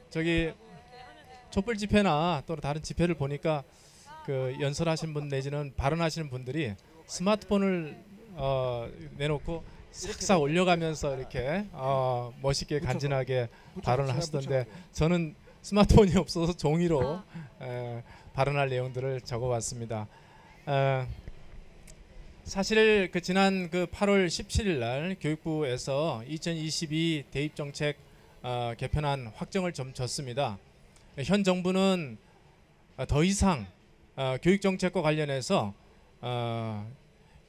저기 촛불 집회나 또는 다른 집회를 보니까 그 연설하신 분 내지는 발언하시는 분들이 스마트폰을 내놓고 싹싹 올려가면서 이렇게 멋있게 간지나게 발언을 하시던데, 저는 스마트폰이 없어서 종이로 발언할 내용들을 적어봤습니다. 사실 그 지난 그 8월 17일 날 교육부에서 2022 대입정책 개편안 확정을 좀 줬습니다. 현 정부는 더 이상 교육정책과 관련해서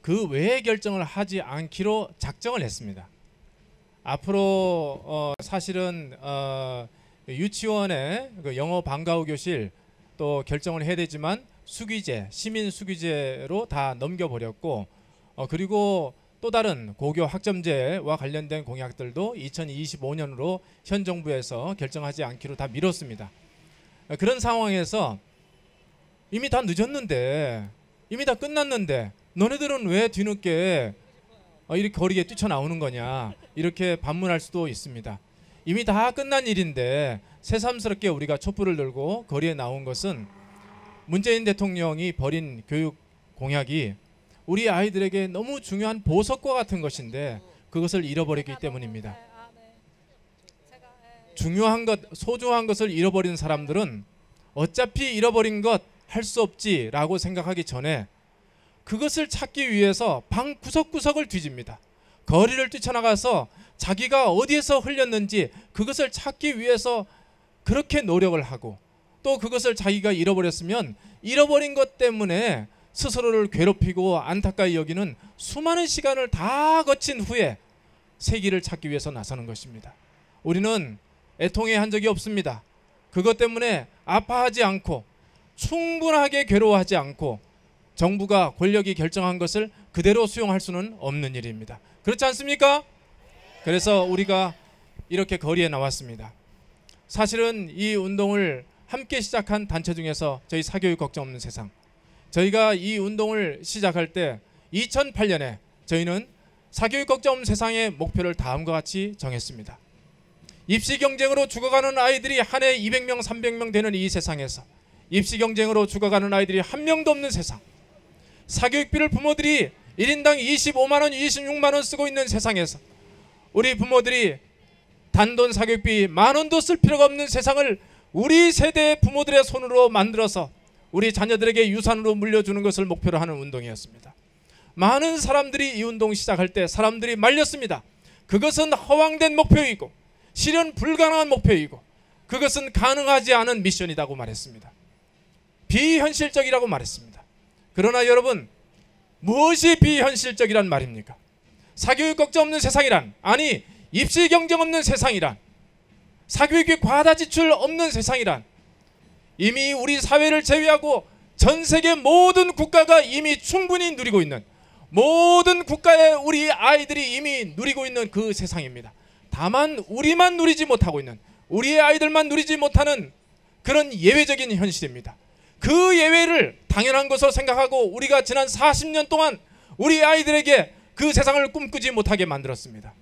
그 외의 결정을 하지 않기로 작정을 했습니다. 앞으로 사실은 유치원의 그 영어 방과후 교실 또 결정을 해야 되지만 수기제, 시민 수기제로 다 넘겨버렸고, 그리고 또 다른 고교 학점제와 관련된 공약들도 2025년으로 현 정부에서 결정하지 않기로 다 미뤘습니다. 그런 상황에서 이미 다 늦었는데, 이미 다 끝났는데 너네들은 왜 뒤늦게 이렇게 거리에 뛰쳐나오는 거냐, 이렇게 반문할 수도 있습니다. 이미 다 끝난 일인데 새삼스럽게 우리가 촛불을 들고 거리에 나온 것은 문재인 대통령이 벌인 교육 공약이 우리 아이들에게 너무 중요한 보석과 같은 것인데 그것을 잃어버렸기 때문입니다. 중요한 것, 소중한 것을 잃어버린 사람들은 어차피 잃어버린 것 할 수 없지라고 생각하기 전에 그것을 찾기 위해서 방 구석구석을 뒤집니다. 거리를 뛰쳐나가서 자기가 어디에서 흘렸는지 그것을 찾기 위해서 그렇게 노력을 하고, 또 그것을 자기가 잃어버렸으면 잃어버린 것 때문에 스스로를 괴롭히고 안타까이 여기는 수많은 시간을 다 거친 후에 새 길을 찾기 위해서 나서는 것입니다. 우리는 애통해한 적이 없습니다. 그것 때문에 아파하지 않고 충분하게 괴로워하지 않고 정부가 권력이 결정한 것을 그대로 수용할 수는 없는 일입니다. 그렇지 않습니까? 그래서 우리가 이렇게 거리에 나왔습니다. 사실은 이 운동을 함께 시작한 단체 중에서 저희 사교육 걱정 없는 세상, 저희가 이 운동을 시작할 때 2008년에 저희는 사교육 걱정 없는 세상의 목표를 다음과 같이 정했습니다. 입시 경쟁으로 죽어가는 아이들이 한 해 200명, 300명 되는 이 세상에서 입시 경쟁으로 죽어가는 아이들이 한 명도 없는 세상, 사교육비를 부모들이 1인당 25만 원, 26만 원 쓰고 있는 세상에서 우리 부모들이 단돈 사교육비 만 원도 쓸 필요가 없는 세상을 우리 세대의 부모들의 손으로 만들어서 우리 자녀들에게 유산으로 물려주는 것을 목표로 하는 운동이었습니다. 많은 사람들이 이 운동 시작할 때 사람들이 말렸습니다. 그것은 허황된 목표이고 실현 불가능한 목표이고 그것은 가능하지 않은 미션이라고 말했습니다. 비현실적이라고 말했습니다. 그러나 여러분, 무엇이 비현실적이란 말입니까? 사교육 걱정 없는 세상이란, 아니 입시 경쟁 없는 세상이란, 사교육의 과다 지출 없는 세상이란, 이미 우리 사회를 제외하고 전 세계 모든 국가가 이미 충분히 누리고 있는, 모든 국가의 우리 아이들이 이미 누리고 있는 그 세상입니다. 다만 우리만 누리지 못하고 있는, 우리의 아이들만 누리지 못하는 그런 예외적인 현실입니다. 그 예외를 당연한 것으로 생각하고 우리가 지난 40년 동안 우리 아이들에게 그 세상을 꿈꾸지 못하게 만들었습니다.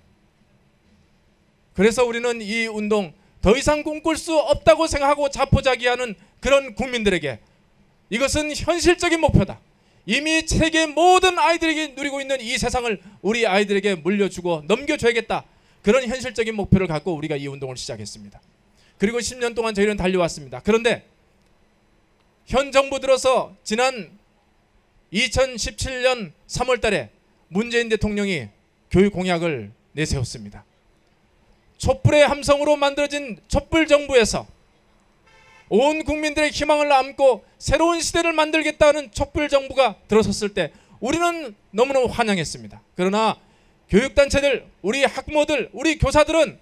그래서 우리는 이 운동 더 이상 꿈꿀 수 없다고 생각하고 자포자기하는 그런 국민들에게 이것은 현실적인 목표다. 이미 세계 모든 아이들에게 누리고 있는 이 세상을 우리 아이들에게 물려주고 넘겨줘야겠다. 그런 현실적인 목표를 갖고 우리가 이 운동을 시작했습니다. 그리고 10년 동안 저희는 달려왔습니다. 그런데 현 정부 들어서 지난 2017년 3월 달에 문재인 대통령이 교육 공약을 내세웠습니다. 촛불의 함성으로 만들어진 촛불 정부에서 온 국민들의 희망을 안고 새로운 시대를 만들겠다는 촛불 정부가 들어섰을 때 우리는 너무너무 환영했습니다. 그러나 교육단체들, 우리 학부모들, 우리 교사들은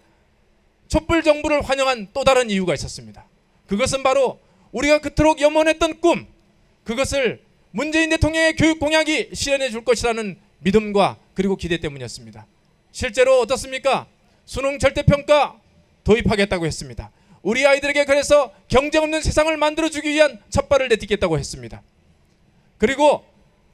촛불 정부를 환영한 또 다른 이유가 있었습니다. 그것은 바로 우리가 그토록 염원했던 꿈, 그것을 문재인 대통령의 교육 공약이 실현해 줄 것이라는 믿음과 그리고 기대 때문이었습니다. 실제로 어떻습니까? 수능 절대평가 도입하겠다고 했습니다. 우리 아이들에게 그래서 경쟁 없는 세상을 만들어주기 위한 첫발을 내딛겠다고 했습니다. 그리고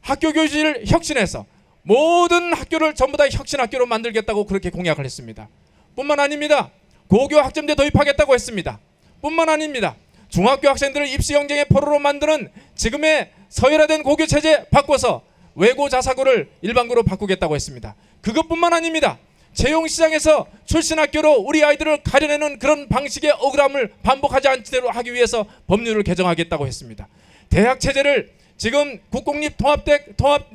학교 교실을 혁신해서 모든 학교를 전부 다 혁신 학교로 만들겠다고 그렇게 공약을 했습니다. 뿐만 아닙니다. 고교 학점제 도입하겠다고 했습니다. 뿐만 아닙니다. 중학교 학생들을 입시 경쟁의 포로로 만드는 지금의 서열화된 고교 체제 바꿔서 외고 자사고를 일반고로 바꾸겠다고 했습니다. 그것뿐만 아닙니다. 채용시장에서 출신 학교로 우리 아이들을 가려내는 그런 방식의 억울함을 반복하지 않도록 하기 위해서 법률을 개정하겠다고 했습니다. 대학 체제를 지금 국공립 통합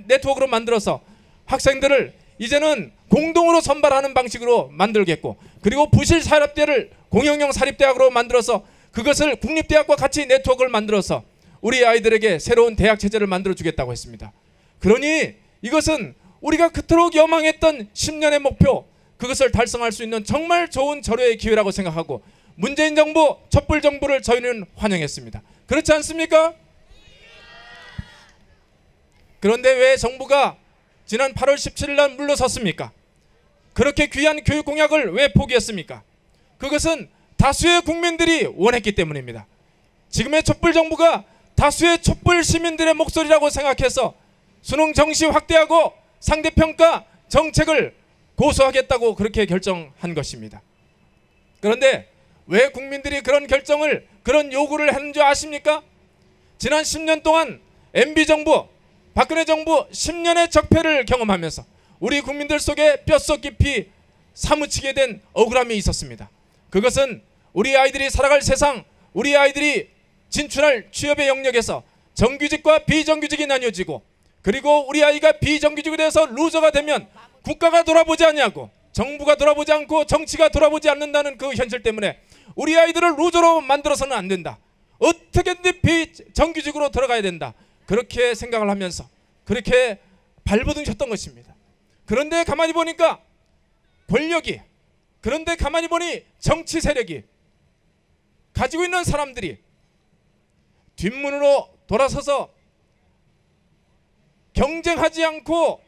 네트워크로 만들어서 학생들을 이제는 공동으로 선발하는 방식으로 만들겠고, 그리고 부실 사립대를 공영형 사립대학으로 만들어서 그것을 국립대학과 같이 네트워크를 만들어서 우리 아이들에게 새로운 대학 체제를 만들어 주겠다고 했습니다. 그러니 이것은 우리가 그토록 여망했던 10년의 목표, 그것을 달성할 수 있는 정말 좋은 절호의 기회라고 생각하고 문재인 정부, 촛불 정부를 저희는 환영했습니다. 그렇지 않습니까? 그런데 왜 정부가 지난 8월 17일 날 물러섰습니까? 그렇게 귀한 교육 공약을 왜 포기했습니까? 그것은 다수의 국민들이 원했기 때문입니다. 지금의 촛불 정부가 다수의 촛불 시민들의 목소리라고 생각해서 수능 정시 확대하고 상대평가 정책을 고수하겠다고 그렇게 결정한 것입니다. 그런데 왜 국민들이 그런 결정을, 그런 요구를 했는 줄 아십니까? 지난 10년 동안 MB정부, 박근혜 정부 10년의 적폐를 경험하면서 우리 국민들 속에 뼛속 깊이 사무치게 된 억울함이 있었습니다. 그것은 우리 아이들이 살아갈 세상, 우리 아이들이 진출할 취업의 영역에서 정규직과 비정규직이 나뉘어지고, 그리고 우리 아이가 비정규직에 대해서 루저가 되면 국가가 돌아보지 않냐고, 정부가 돌아보지 않고 정치가 돌아보지 않는다는 그 현실 때문에 우리 아이들을 루저로 만들어서는 안 된다. 어떻게든 비정규직으로 들어가야 된다. 그렇게 생각을 하면서 그렇게 발버둥쳤던 것입니다. 그런데 가만히 보니까 권력이, 그런데 가만히 보니 정치 세력이, 가지고 있는 사람들이 뒷문으로 돌아서서 경쟁하지 않고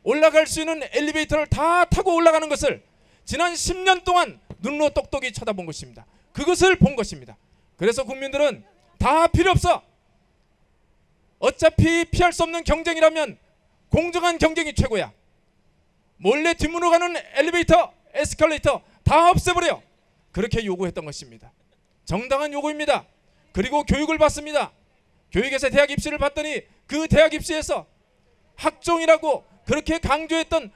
올라갈 수 있는 엘리베이터를 다 타고 올라가는 것을 지난 10년 동안 눈으로 똑똑히 쳐다본 것입니다. 그것을 본 것입니다. 그래서 국민들은 다 필요 없어. 어차피 피할 수 없는 경쟁이라면 공정한 경쟁이 최고야. 몰래 뒷문으로 가는 엘리베이터, 에스컬레이터 다 없애버려. 그렇게 요구했던 것입니다. 정당한 요구입니다. 그리고 교육을 받습니다. 교육에서 대학 입시를 받더니 그 대학 입시에서 학종이라고 그렇게 강조했던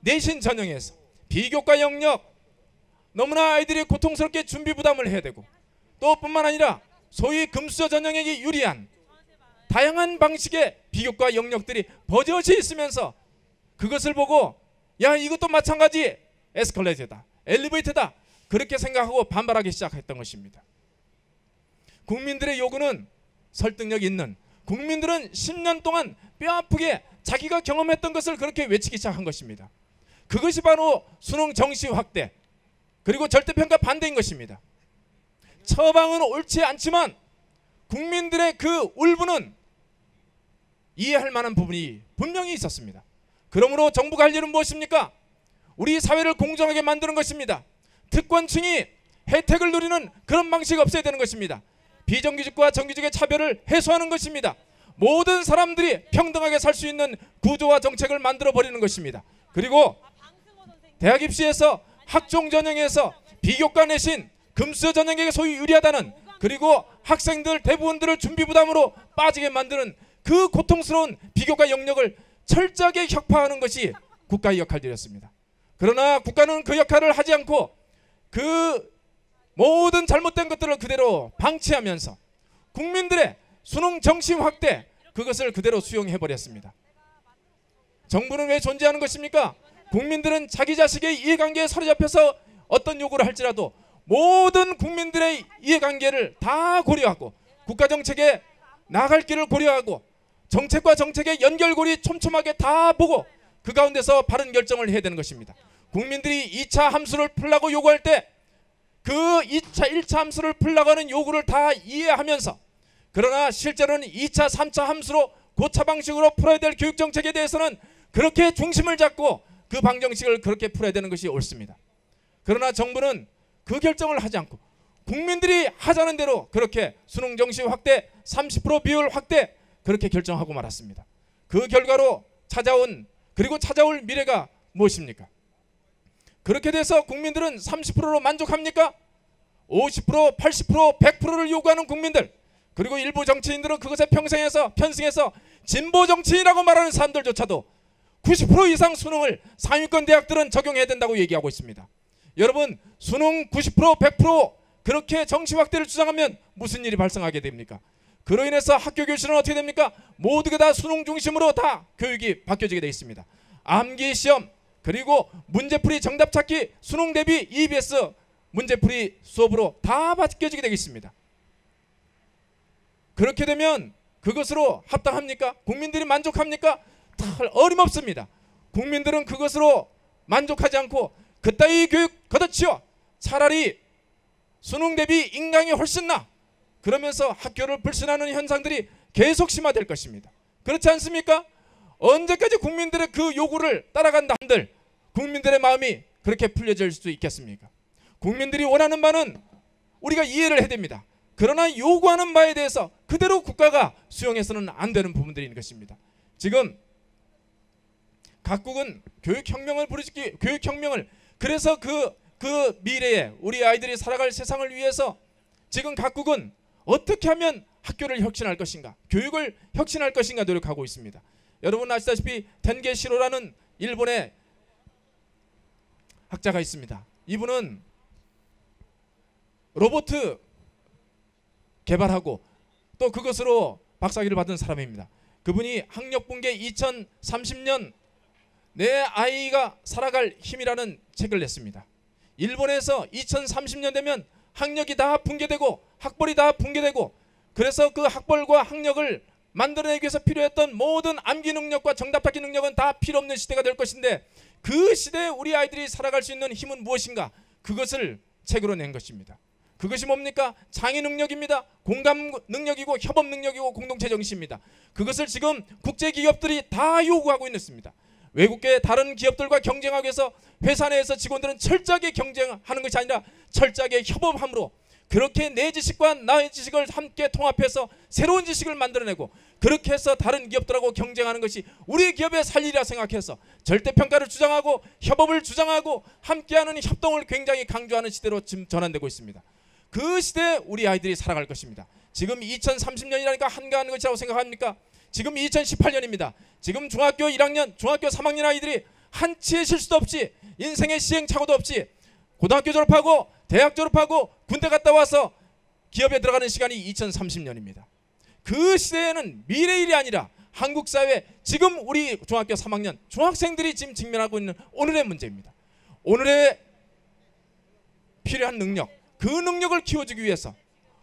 내신 전형에서 비교과 영역, 너무나 아이들이 고통스럽게 준비 부담을 해야 되고, 또 뿐만 아니라 소위 금수저 전형에게 유리한 다양한 방식의 비교과 영역들이 버젓이 있으면서 그것을 보고 야, 이것도 마찬가지 에스컬레이터다, 엘리베이터다, 그렇게 생각하고 반발하기 시작했던 것입니다. 국민들의 요구는 설득력 있는, 국민들은 10년 동안 뼈아프게 자기가 경험했던 것을 그렇게 외치기 시작한 것입니다. 그것이 바로 수능 정시 확대, 그리고 절대평가 반대인 것입니다. 처방은 옳지 않지만 국민들의 그 울분은 이해할 만한 부분이 분명히 있었습니다. 그러므로 정부가 할 일은 무엇입니까? 우리 사회를 공정하게 만드는 것입니다. 특권층이 혜택을 누리는 그런 방식이 없어야 되는 것입니다. 비정규직과 정규직의 차별을 해소하는 것입니다. 모든 사람들이 평등하게 살 수 있는 구조와 정책을 만들어 버리는 것입니다. 그리고 대학 입시에서 학종 전형에서 비교과 내신, 금수 전형에게 소위 유리하다는, 그리고 학생들 대부분들을 준비 부담으로 빠지게 만드는 그 고통스러운 비교과 영역을 철저하게 혁파하는 것이 국가의 역할이었습니다. 그러나 국가는 그 역할을 하지 않고 그 모든 잘못된 것들을 그대로 방치하면서 국민들의 수능 정시 확대, 그것을 그대로 수용해버렸습니다. 정부는 왜 존재하는 것입니까? 국민들은 자기 자식의 이해관계에 사로잡혀서 어떤 요구를 할지라도 모든 국민들의 이해관계를 다 고려하고 국가정책에 나갈 길을 고려하고 정책과 정책의 연결고리 촘촘하게 다 보고 그 가운데서 바른 결정을 해야 되는 것입니다. 국민들이 2차 함수를 풀라고 요구할 때 그 1차 함수를 풀라고 하는 요구를 다 이해하면서, 그러나 실제로는 2차, 3차 함수로 고차 방식으로 풀어야 될 교육정책에 대해서는 그렇게 중심을 잡고 그 방정식을 그렇게 풀어야 되는 것이 옳습니다. 그러나 정부는 그 결정을 하지 않고 국민들이 하자는 대로 그렇게 수능 정시 확대, 30% 비율 확대, 그렇게 결정하고 말았습니다. 그 결과로 찾아온, 그리고 찾아올 미래가 무엇입니까? 그렇게 돼서 국민들은 30%로 만족합니까? 50%, 80%, 100%를 요구하는 국민들, 그리고 일부 정치인들은 그것에 편승해서 진보 정치인이라고 말하는 사람들조차도 90% 이상 수능을 상위권 대학들은 적용해야 된다고 얘기하고 있습니다. 여러분, 수능 90%, 100% 그렇게 정시 확대를 주장하면 무슨 일이 발생하게 됩니까? 그로 인해서 학교 교실은 어떻게 됩니까? 모두가 다 수능 중심으로 다 교육이 바뀌어지게 되어 있습니다. 암기 시험, 그리고 문제풀이 정답 찾기, 수능 대비 EBS 문제풀이 수업으로 다 바뀌어지게 되겠습니다. 그렇게 되면 그것으로 합당합니까? 국민들이 만족합니까? 어림없습니다. 국민들은 그것으로 만족하지 않고 그따위 교육 걷어치워 차라리 수능 대비 인강이 훨씬 나, 그러면서 학교를 불신하는 현상들이 계속 심화될 것입니다. 그렇지 않습니까? 언제까지 국민들의 그 요구를 따라간다 한들 국민들의 마음이 그렇게 풀려질 수 있겠습니까? 국민들이 원하는 바는 우리가 이해를 해야 됩니다. 그러나 요구하는 바에 대해서 그대로 국가가 수용해서는 안 되는 부분들이 있는 것입니다. 지금 각국은 교육혁명을 부르짖기, 교육혁명을, 그래서 그 미래에 우리 아이들이 살아갈 세상을 위해서 지금 각국은 어떻게 하면 학교를 혁신할 것인가, 교육을 혁신할 것인가 노력하고 있습니다. 여러분 아시다시피 텐게 시로라는 일본의 학자가 있습니다. 이분은 로봇 개발하고 또 그것으로 박사학위를 받은 사람입니다. 그분이 학력붕괴 2030년 내 아이가 살아갈 힘이라는 책을 냈습니다. 일본에서 2030년 되면 학력이 다 붕괴되고 학벌이 다 붕괴되고, 그래서 그 학벌과 학력을 만들어내기 위해서 필요했던 모든 암기 능력과 정답 찾기 능력은 다 필요 없는 시대가 될 것인데, 그 시대에 우리 아이들이 살아갈 수 있는 힘은 무엇인가, 그것을 책으로 낸 것입니다. 그것이 뭡니까? 창의 능력입니다. 공감 능력이고 협업 능력이고 공동체 정신입니다. 그것을 지금 국제기업들이 다 요구하고 있습니다. 외국계 다른 기업들과 경쟁하기 위해서 회사 내에서 직원들은 철저하게 경쟁하는 것이 아니라 철저하게 협업함으로, 그렇게 내 지식과 나의 지식을 함께 통합해서 새로운 지식을 만들어내고, 그렇게 해서 다른 기업들하고 경쟁하는 것이 우리 기업의 살리라 생각해서 절대평가를 주장하고 협업을 주장하고 함께하는 협동을 굉장히 강조하는 시대로 지금 전환되고 있습니다. 그 시대에 우리 아이들이 살아갈 것입니다. 지금 2030년이라니까 한가한 것이라고 생각합니까? 지금 2018년입니다. 지금 중학교 1학년, 중학교 3학년 아이들이 한치의 실수도 없이, 인생의 시행착오도 없이 고등학교 졸업하고 대학 졸업하고 군대 갔다 와서 기업에 들어가는 시간이 2030년입니다. 그 시대에는 미래 일이 아니라 한국 사회, 지금 우리 중학교 3학년 중학생들이 지금 직면하고 있는 오늘의 문제입니다. 오늘의 필요한 능력, 그 능력을 키워주기 위해서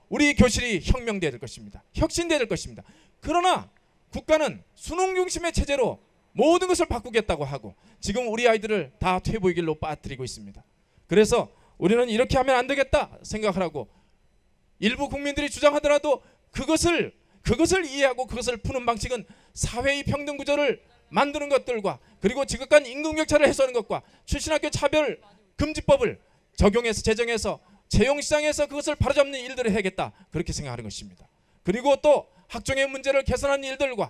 우리 교실이 혁명돼야 될 것입니다. 혁신돼야 될 것입니다. 그러나 국가는 수능 중심의 체제로 모든 것을 바꾸겠다고 하고 지금 우리 아이들을 다 퇴보의 길로 빠뜨리고 있습니다. 그래서 우리는 이렇게 하면 안 되겠다 생각을 하고, 일부 국민들이 주장하더라도 그것을 이해하고 그것을 푸는 방식은 사회의 평등 구조를 만드는 것들과, 그리고 지극한 임금격차를 해소하는 것과 출신학교 차별 금지법을 제정해서 채용시장에서 그것을 바로잡는 일들을 해야겠다, 그렇게 생각하는 것입니다. 그리고 또 학종의 문제를 개선하는 일들과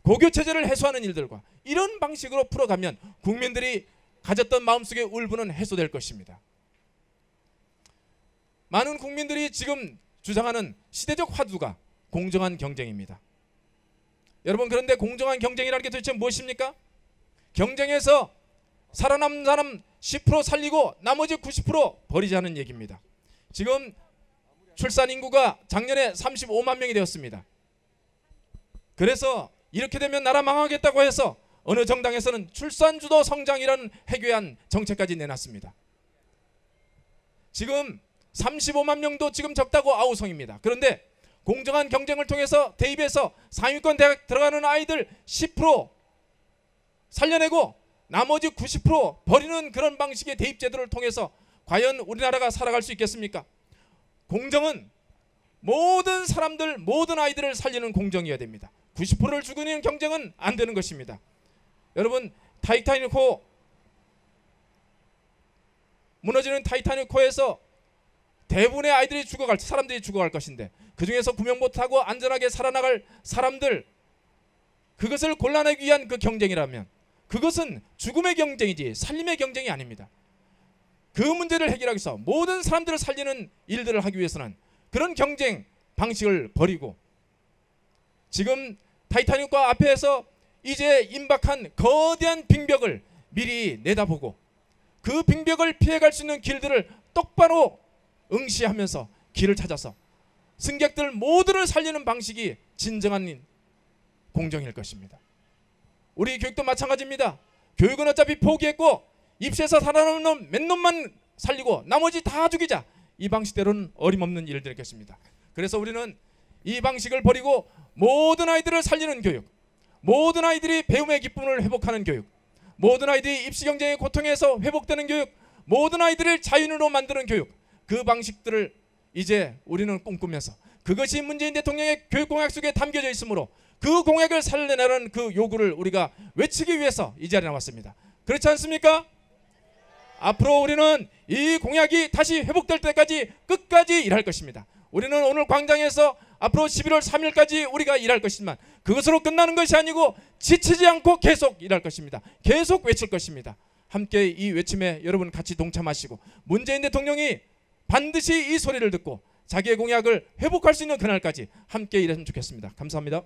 고교체제를 해소하는 일들과 이런 방식으로 풀어가면 국민들이 가졌던 마음속의 울분은 해소될 것입니다. 많은 국민들이 지금 주장하는 시대적 화두가 공정한 경쟁입니다. 여러분, 그런데 공정한 경쟁이라는 게 도대체 무엇입니까? 경쟁에서 살아남는 사람 10% 살리고 나머지 90% 버리자는 얘기입니다. 지금 출산 인구가 작년에 35만 명이 되었습니다. 그래서 이렇게 되면 나라 망하겠다고 해서 어느 정당에서는 출산주도 성장이라는 해괴한 정책까지 내놨습니다. 지금 35만 명도 지금 적다고 아우성입니다. 그런데 공정한 경쟁을 통해서 대입해서 상위권 대학 들어가는 아이들 10% 살려내고 나머지 90% 버리는 그런 방식의 대입 제도를 통해서 과연 우리나라가 살아갈 수 있겠습니까? 공정은 모든 사람들, 모든 아이들을 살리는 공정이어야 됩니다. 90%를 죽이는 경쟁은 안 되는 것입니다. 여러분, 타이타닉호, 무너지는 타이타닉호에서 대부분의 아이들이 사람들이 죽어갈 것인데, 그 중에서 구명보트 타고 안전하게 살아나갈 사람들, 그것을 골라내기 위한 그 경쟁이라면 그것은 죽음의 경쟁이지 살림의 경쟁이 아닙니다. 그 문제를 해결하기 위해서 모든 사람들을 살리는 일들을 하기 위해서는 그런 경쟁 방식을 버리고 지금 타이타닉과 앞에서 이제 임박한 거대한 빙벽을 미리 내다보고 그 빙벽을 피해갈 수 있는 길들을 똑바로 응시하면서 길을 찾아서 승객들 모두를 살리는 방식이 진정한 공정일 것입니다. 우리 교육도 마찬가지입니다. 교육은 어차피 포기했고 입시에서 살아남는 몇 놈만 살리고 나머지 다 죽이자. 이 방식대로는 어림없는 일이 될 것입니다. 그래서 우리는 이 방식을 버리고 모든 아이들을 살리는 교육, 모든 아이들이 배움의 기쁨을 회복하는 교육, 모든 아이들이 입시 경쟁의 고통에서 회복되는 교육, 모든 아이들을 자유인으로 만드는 교육, 그 방식들을 이제 우리는 꿈꾸면서 그것이 문재인 대통령의 교육공약 속에 담겨져 있으므로 그 공약을 살려내라는 그 요구를 우리가 외치기 위해서 이 자리에 나왔습니다. 그렇지 않습니까? 앞으로 우리는 이 공약이 다시 회복될 때까지 끝까지 일할 것입니다. 우리는 오늘 광장에서 앞으로 11월 3일까지 우리가 일할 것이지만 그것으로 끝나는 것이 아니고 지치지 않고 계속 일할 것입니다. 계속 외칠 것입니다. 함께 이 외침에 여러분 같이 동참하시고 문재인 대통령이 반드시 이 소리를 듣고 자기의 공약을 회복할 수 있는 그날까지 함께 일했으면 좋겠습니다. 감사합니다.